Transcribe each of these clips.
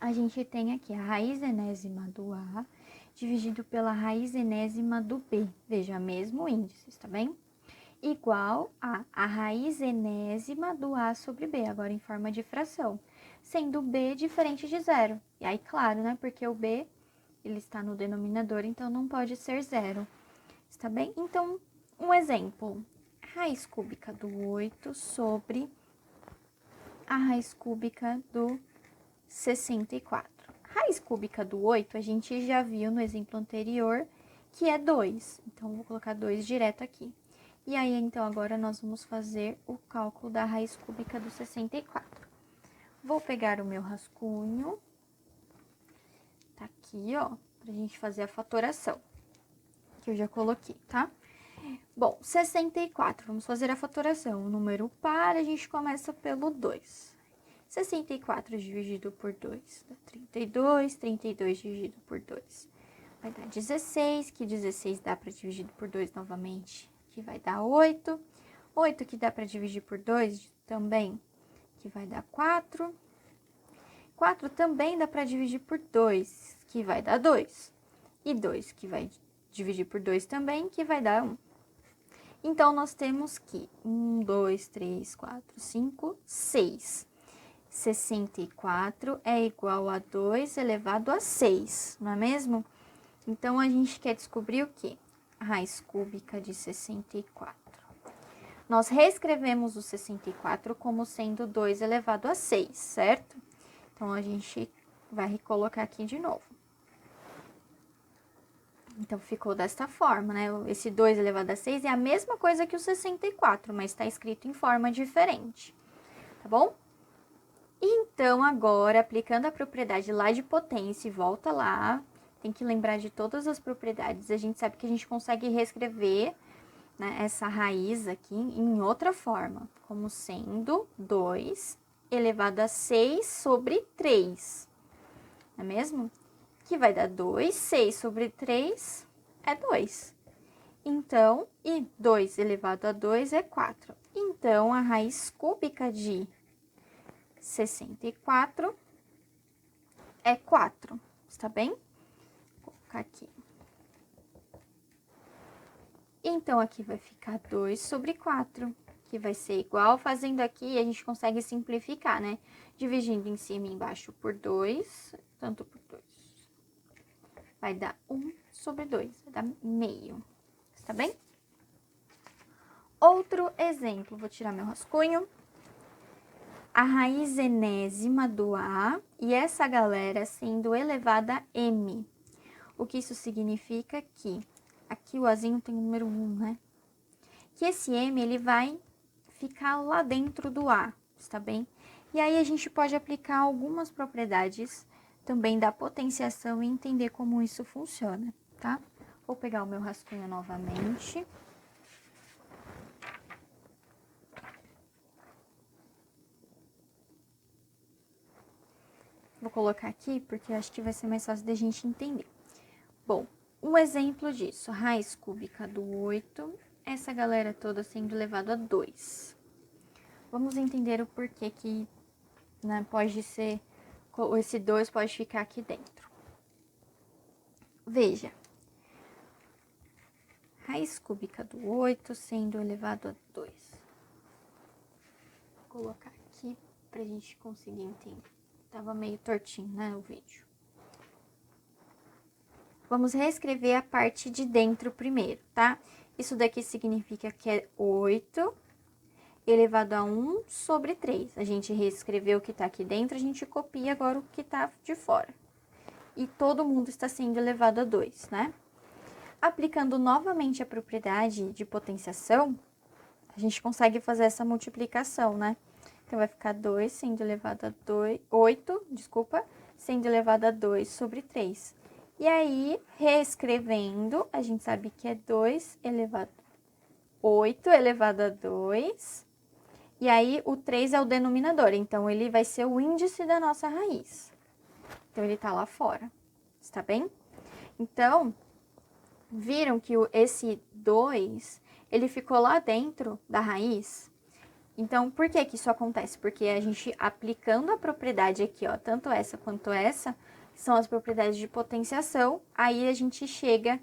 a gente tem aqui a raiz enésima do A dividido pela raiz enésima do B. Veja, mesmo índice, tá bem? Igual a raiz enésima do A sobre B, agora em forma de fração, sendo B diferente de zero. E aí, claro, né, porque o B, ele está no denominador, então não pode ser zero, está bem? Então, um exemplo, raiz cúbica do 8 sobre a raiz cúbica do 64. Raiz cúbica do 8, a gente já viu no exemplo anterior, que é 2. Então, vou colocar 2 direto aqui. E aí, então, agora nós vamos fazer o cálculo da raiz cúbica do 64. Vou pegar o meu rascunho. Tá aqui, ó, pra gente fazer a fatoração, que eu já coloquei, tá? Bom, 64, vamos fazer a fatoração. O número par, a gente começa pelo 2. 64 dividido por 2 dá 32, 32 dividido por 2 vai dar 16, que 16 dá para dividir por 2 novamente, que vai dar 8. 8 que dá para dividir por 2 também, que vai dar 4. 4 também dá para dividir por 2, que vai dar 2. E 2 que vai dividir por 2 também, que vai dar 1. Então, nós temos que 1, 2, 3, 4, 5, 6. 64 é igual a 2 elevado a 6, não é mesmo? Então, a gente quer descobrir o quê? A raiz cúbica de 64. Nós reescrevemos o 64 como sendo 2 elevado a 6, certo? Então, a gente vai recolocar aqui de novo. Então, ficou desta forma, né? Esse 2 elevado a 6 é a mesma coisa que o 64, mas está escrito em forma diferente, tá bom? Então, agora, aplicando a propriedade lá de potência, volta lá, tem que lembrar de todas as propriedades. A gente sabe que a gente consegue reescrever, né, essa raiz aqui em outra forma, como sendo 2 elevado a 6 sobre 3, não é mesmo? Que vai dar 2, 6 sobre 3 é 2. Então, e 2 elevado a 2 é 4. Então, a raiz cúbica de 64 é 4, está bem? Vou colocar aqui. Então, aqui vai ficar 2 sobre 4, que vai ser igual, fazendo aqui, a gente consegue simplificar, né? Dividindo em cima e embaixo por 2, tanto por 2. Vai dar 1 sobre 2, vai dar meio, está bem? Outro exemplo, vou tirar meu rascunho. A raiz enésima do A e essa galera sendo elevada a M. O que isso significa que aqui o Azinho tem o número 1, né? Que esse M, ele vai ficar lá dentro do A, está bem? E aí, a gente pode aplicar algumas propriedades também da potenciação e entender como isso funciona, tá? Vou pegar o meu rascunho novamente. Vou colocar aqui, porque acho que vai ser mais fácil da gente entender. Bom, um exemplo disso, raiz cúbica do 8, essa galera toda sendo elevado a 2. Vamos entender o porquê que, né, pode ser, esse 2 pode ficar aqui dentro. Veja, raiz cúbica do 8 sendo elevado a 2. Vou colocar aqui pra gente conseguir entender. Tava meio tortinho, né, o vídeo. Vamos reescrever a parte de dentro primeiro, tá? Isso daqui significa que é 8 elevado a 1 sobre 3. A gente reescreveu o que tá aqui dentro, a gente copia agora o que tá de fora. E todo mundo está sendo elevado a 2, né? Aplicando novamente a propriedade de potenciação, a gente consegue fazer essa multiplicação, né? Então, vai ficar 2 sendo elevado a 2, 8, desculpa, sendo elevado a 2 sobre 3. E aí, reescrevendo, a gente sabe que é 2 elevado a 8 elevado a 2. E aí, o 3 é o denominador, então, ele vai ser o índice da nossa raiz. Então, ele tá lá fora, está bem? Então, viram que esse 2, ele ficou lá dentro da raiz? Então, por que que isso acontece? Porque a gente aplicando a propriedade aqui, ó, tanto essa quanto essa, são as propriedades de potenciação, aí a gente chega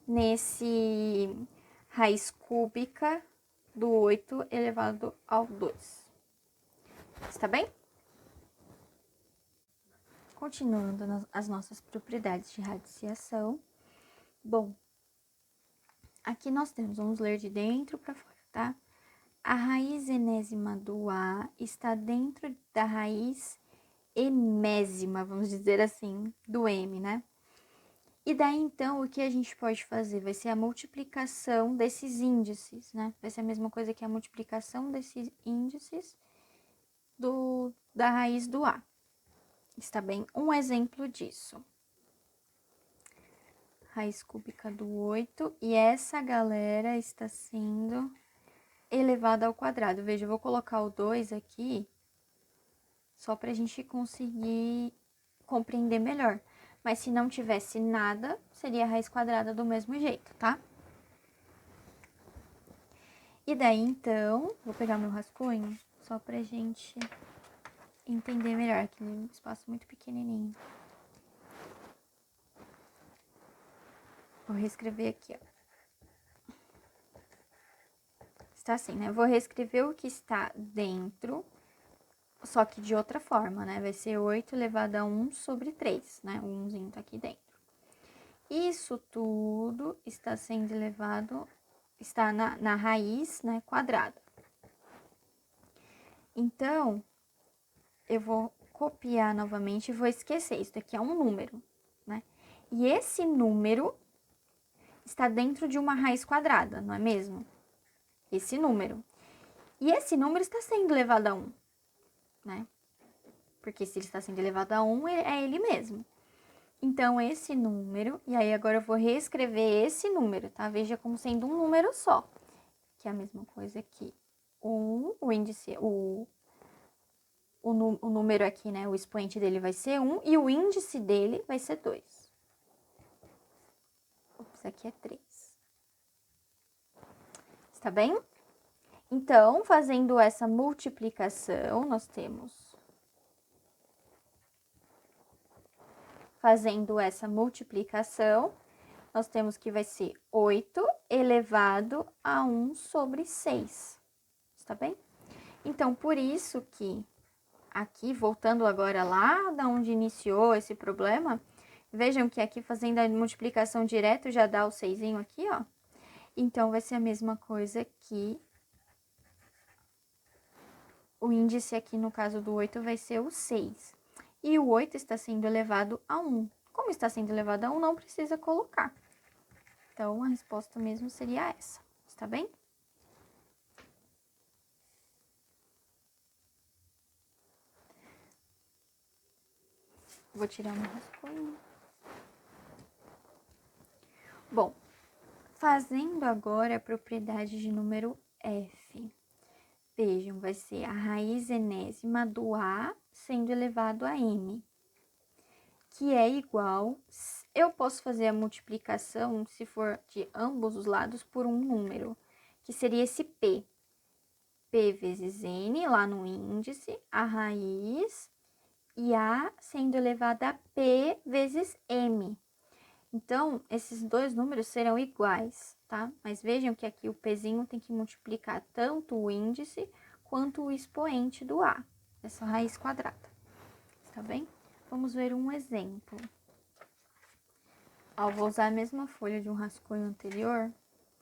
nesse raiz cúbica do 8 elevado ao 2. Está bem? Continuando as nossas propriedades de radiciação. Bom, aqui nós temos, vamos ler de dentro para fora, tá? A raiz enésima do A está dentro da raiz emésima, vamos dizer assim, do M, né? E daí, então, o que a gente pode fazer? Vai ser a multiplicação desses índices, né? Vai ser a mesma coisa que a multiplicação desses índices da raiz do A. Está bem? Um exemplo disso. Raiz cúbica do 8, e essa galera está sendo elevada ao quadrado. Veja, eu vou colocar o 2 aqui, só para a gente conseguir compreender melhor. Mas se não tivesse nada, seria a raiz quadrada do mesmo jeito, tá? E daí, então, vou pegar meu rascunho, só pra gente entender melhor, aqui um espaço muito pequenininho. Vou reescrever aqui, ó. Está assim, né? Vou reescrever o que está dentro, só que de outra forma, né? Vai ser 8 elevado a 1 sobre 3, né? O 1zinho tá aqui dentro. Isso tudo está sendo elevado, está na raiz, né, quadrada. Então, eu vou copiar novamente e vou esquecer. Isso daqui é um número, né? E esse número está dentro de uma raiz quadrada, não é mesmo? Esse número. E esse número está sendo elevado a 1, né? Porque se ele está sendo elevado a 1, é ele mesmo. Então, esse número, e aí agora eu vou reescrever esse número, tá? Veja como sendo um número só, que é a mesma coisa aqui. O índice, o número aqui, né? O expoente dele vai ser 1 e o índice dele vai ser 2. Ops, aqui é 3. Está bem? Então, fazendo essa multiplicação, nós temos... Fazendo essa multiplicação, nós temos que vai ser 8 elevado a 1 sobre 6. Está bem? Então, por isso que aqui, voltando agora lá da onde iniciou esse problema, vejam que aqui fazendo a multiplicação direto já dá o 6 aqui, ó. Então, vai ser a mesma coisa que o índice aqui, no caso do 8, vai ser o 6. E o 8 está sendo elevado a 1. Como está sendo elevado a 1, não precisa colocar. Então, a resposta mesmo seria essa, está bem? Vou tirar meu rascunho. Bom, fazendo agora a propriedade de número f. Vejam, vai ser a raiz enésima do A sendo elevado a n, que é igual... Eu posso fazer a multiplicação, se for de ambos os lados, por um número, que seria esse p. P vezes n, lá no índice, a raiz, e A sendo elevada a p vezes m. Então, esses dois números serão iguais, tá? Mas vejam que aqui o pzinho tem que multiplicar tanto o índice quanto o expoente do A, essa raiz quadrada, tá bem? Vamos ver um exemplo. Vou usar a mesma folha de um rascunho anterior,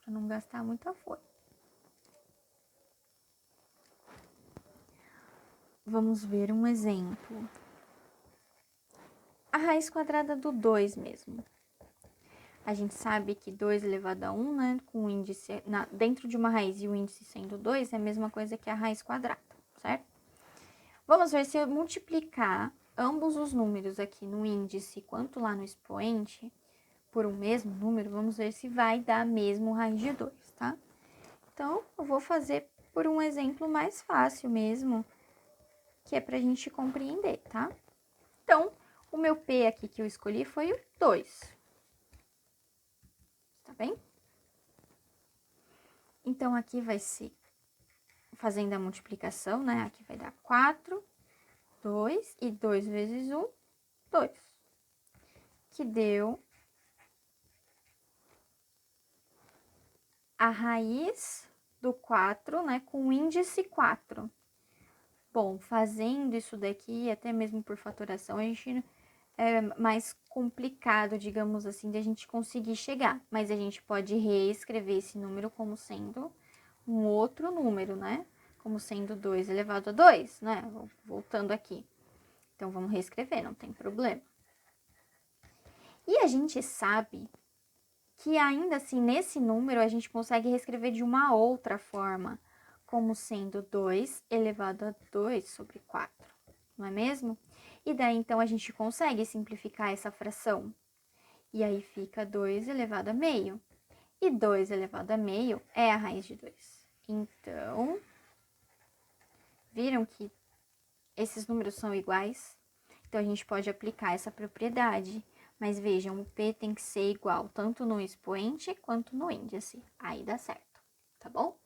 para não gastar muita folha. Vamos ver um exemplo. A raiz quadrada do 2 mesmo. A gente sabe que 2 elevado a 1, né, com o índice dentro de uma raiz e o índice sendo 2, é a mesma coisa que a raiz quadrada, certo? Vamos ver se eu multiplicar ambos os números aqui no índice quanto lá no expoente por um mesmo número, vamos ver se vai dar mesmo raiz de 2, tá? Então, eu vou fazer por um exemplo mais fácil mesmo, que é pra gente compreender, tá? Então, o meu P aqui que eu escolhi foi o 2. Tá bem? Então, aqui vai ser... fazendo a multiplicação, né? Aqui vai dar 4, 2, e 2 vezes 1, 2. Que deu a raiz do 4, né? Com o índice 4. Bom, fazendo isso daqui, até mesmo por fatoração, a gente é mais complicado, digamos assim, de a gente conseguir chegar. Mas a gente pode reescrever esse número como sendo um outro número, né? Como sendo 2 elevado a 2, né? Voltando aqui. Então, vamos reescrever, não tem problema. E a gente sabe que ainda assim, nesse número, a gente consegue reescrever de uma outra forma, como sendo 2 elevado a 2 sobre 4, não é mesmo? E daí, então, a gente consegue simplificar essa fração. E aí fica 2 elevado a meio. E 2 elevado a meio é a raiz de 2. Então, viram que esses números são iguais? Então, a gente pode aplicar essa propriedade. Mas vejam, o P tem que ser igual tanto no expoente quanto no índice. Aí dá certo, tá bom?